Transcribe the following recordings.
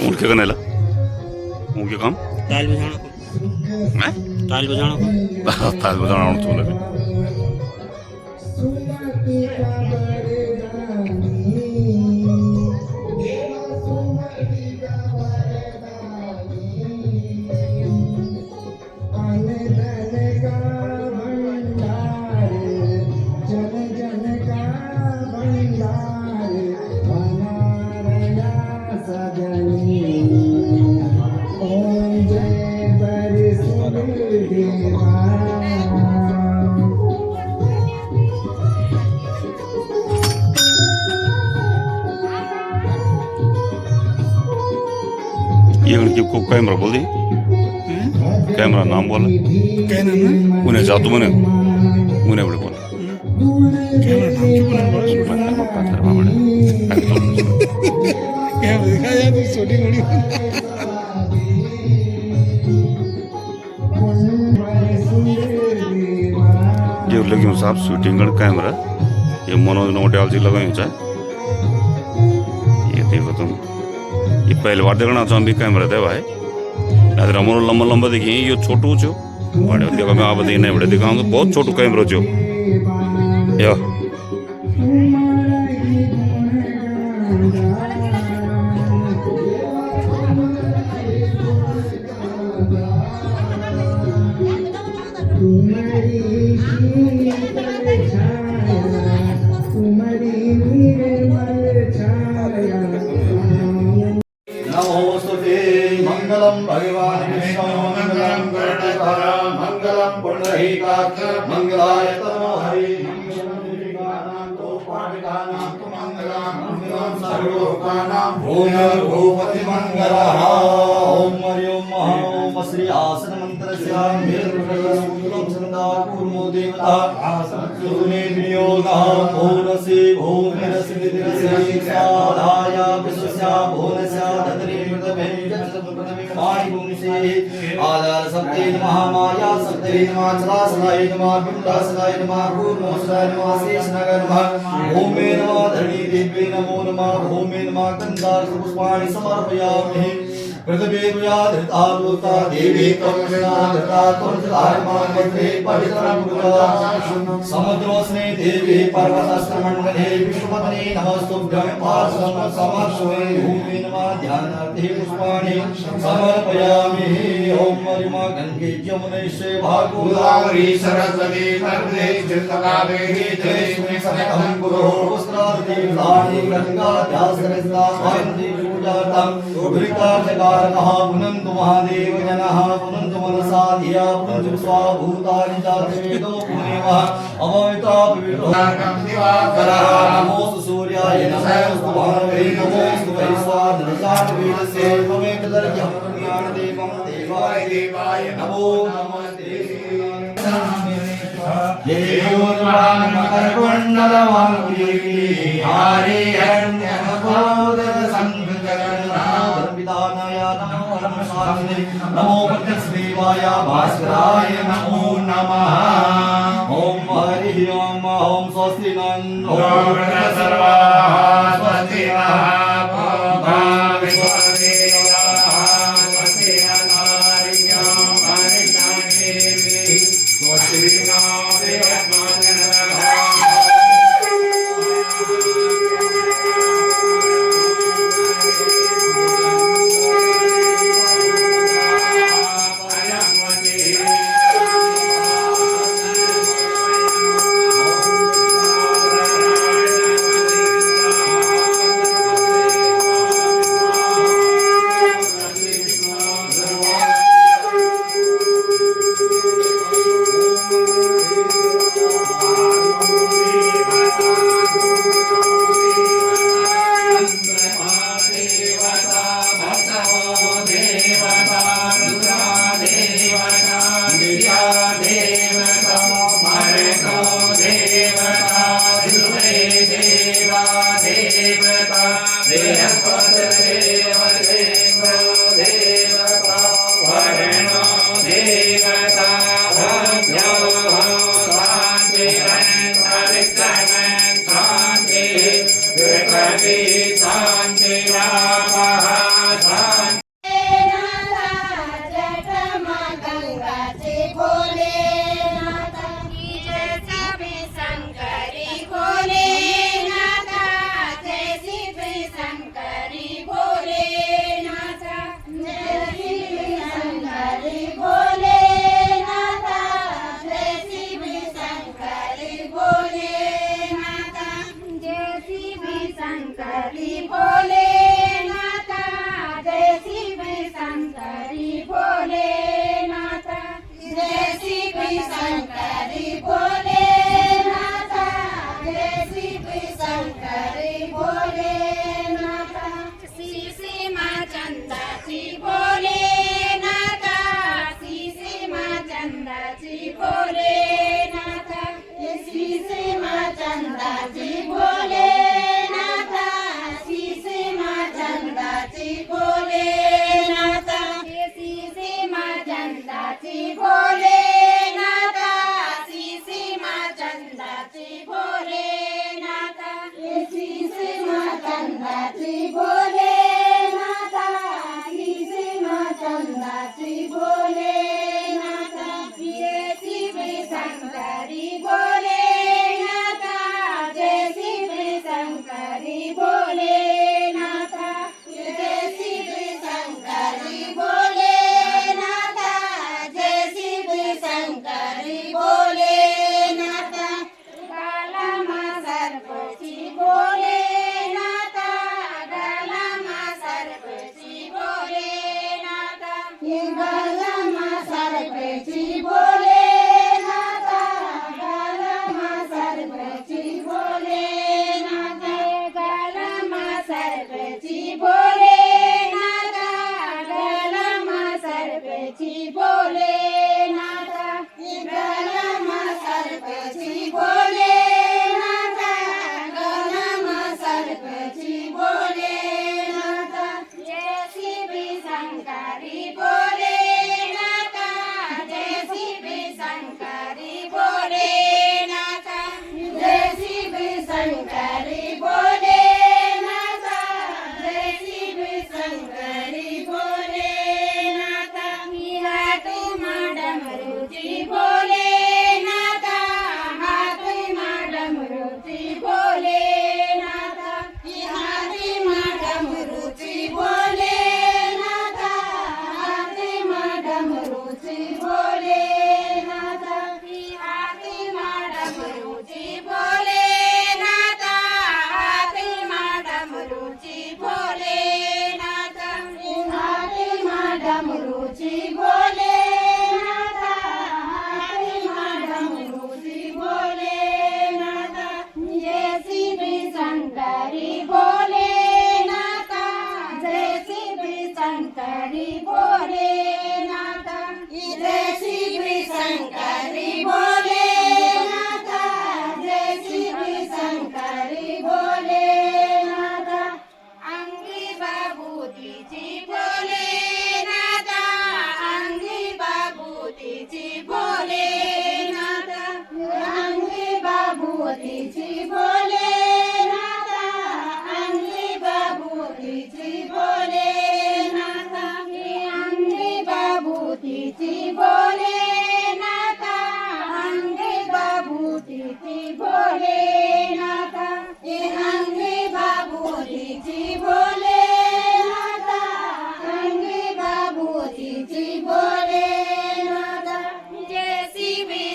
उनके करने ला उनके काम ताल बजाना को मैं ताल बजाना को ताल बजाना तो लगे ये उनकी को कैमरा बोल दी कैमरा नाम बोला उन्हें जादू मने उन्हें बड़े बोला ये लगी साहब शूटिंग का कैमरा ये मनोज नोटियाल जी लगाई चाहे ये देखो तुम ये पहले बार देखना तो हम भी कैमरा थे भाई अगर हम लंबा लंबा देखिए ये छोटू छो बड़े देखो मैं आप देखने बड़े दिखाऊंगा बहुत छोटू कैमरा छो या मंगलम भगवान विष्णु मंगलम गरुड़ध्वज मंगलम पुंडरीकाक्ष मंगलाय तनो हरि मंगलम तो पाणिकानां तो मंगलम सर्वलोकानां भूमिर्भूपति मंगलः ओम हरि ओम ओम श्री आसन मंत्रस्य निर्मलम सदा कुर्मो देवता आसने विनियोगः भूरसि भूमिरसि दिरसि साधाय विश्वस्य भुवनस्य ददरे आधार सत्य नमः माया सत्य नमः चलासनाय नमः बिंदासनाय नमः कूर्मोसनाय नमः शेषनागाय नमः भूमे नमः धरणी देवी नमो नमः भूमे नमः गंधा पुष्पाणि समर्पयामि पृथ्वीर्या धृता लोका देवी त्वमृषा धृता त्वमजलायमानमग्रे पवित्रं गुरुता समुद्रोस्ने देवी पर्वतस्तमण्डले विश्वपत्नी नमस्तुभ्यं पार्श्वं समर्षवे भूमे नमः ध्यानार्थे पुष्पाणि समर्पयामि ओम हरिमा गंगे यमुने से भागोदावरी सरस्वती नर्मदे जलकावेरी जलेस्मिन् सन्निधं कुरु पुष्करावती लाणी गंगा ध्यासरस्ता वन्दे पूजार्थं उभृतार्थकारकः पुनन्तु महादेव जनः पुनन्तु मनसा धिया पुनन्तु स्वाभूतानि चात्मेदो पुनेमः अमृता पवित्रं दिवाकरः नमोस्तु सूर्याय नमोस्तु भानवे नमोस्तु वैश्वानरजातवेदसे त्वमेकदर्यं ज्ञानदेवं देवाय देवाय नमो नमस्ते देवोर्वाणमकरकुण्डलवाङ्गी हारे हरण्यमपोदरसंघगणनादर्पितानाय नमो परमशालिने नमो पद्मश्रीवाय भास्कराय नमो नमः ओम हरि ओम ओम स्वस्ति नन्दो सर्वाः स्वस्ति देवता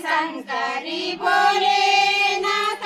शंकरी भोलेनाथ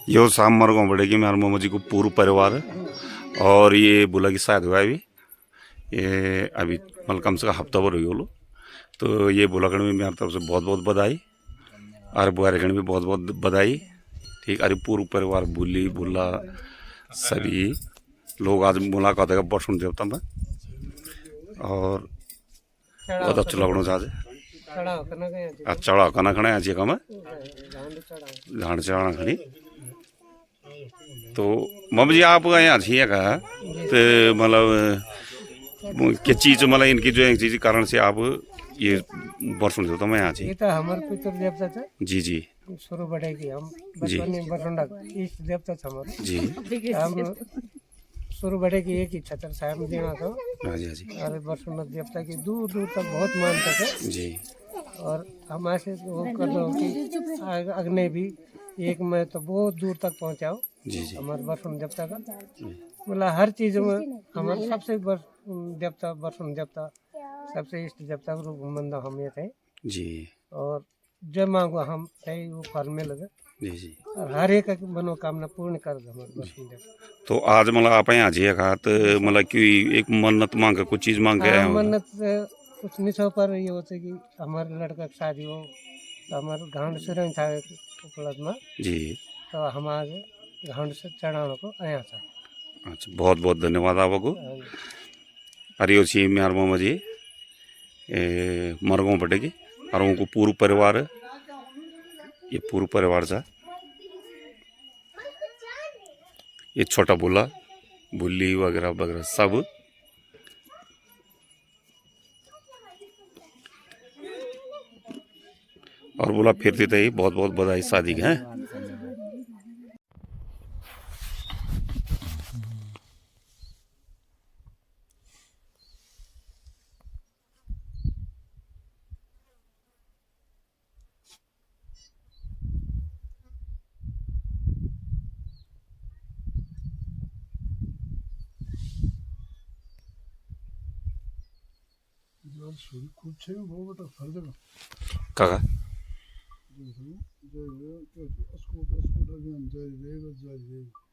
यो शाम मरगांव बढ़ेगी मेरे मामा जी को पूरा परिवार और ये बोला कि शायद हुआ भी ये अभी मतलब कम से कम हफ्ता भर हुई लो। तो ये बुलागण में मेरी तरफ से बहुत बहुत बधाई और बुआरेगण भी बहुत बहुत बधाई। ठीक, अरे पूरा परिवार बुली बुला सभी लोग आज मुलाकात है बरसुन देवता में और बहुत अच्छा लगना आज चढ़ा खाना खाना आज का मैं झाड़ चढ़ा खड़ी। तो मम्मी जी आप यहाँ छिए का तो मतलब क्या चीज़ मतलब इनकी जो एक चीज़ के कारण से आप ये बरसुन देवता मैं यहाँ ये तो हमारे पितर देवता था जी जी शुरू बढ़ेगी हम बचपन में बरसुंडा इष्ट देवता था हमारे जी हम शुरू बढ़ेगी एक ही छतर साहब देना था हाँ जी हाँ जी अरे बरसुंडा देवता की दूर दूर तक बहुत मानते थे जी और हम ऐसे वो कर रहे हो कि अग्नि भी एक में तो बहुत दूर तक पहुंचाओ जी जी हमारे बरसुन देवता का मतलब हर चीज में हमारे सबसे देवता बरसुन देवता सबसे इष्ट देवता के रूप में बंदा हम ये थे जी और जय मांगो हम थे वो फल में लगे जी जी। और हर एक मनोकामना पूर्ण कर दो हमारे बरसुन देवता। तो आज मतलब आप यहाँ जिए खा तो मतलब कोई एक मन्नत मांग के कुछ चीज़ मांग के आए हो? मन्नत कुछ नहीं सो पर ये होते कि हमारे लड़का की शादी हो तो हमारे घाट से रंग था उपलब्ध में जी तो हम आज घाट से चढ़ाने को आया था। अच्छा बहुत बहुत धन्यवाद आपको। अरे छी मेरे मामा जी मरगांव पटेगी और उनको पूरा परिवार ये पूरा परिवार था ये छोटा बुला बुल्ली वगैरह वगैरह सब और बोला फिरती थे बहुत बहुत बधाई शादी के हैं। खूप छे वो बेटा हर जगह काका जो अस्कोट अभियान जारी रहेगा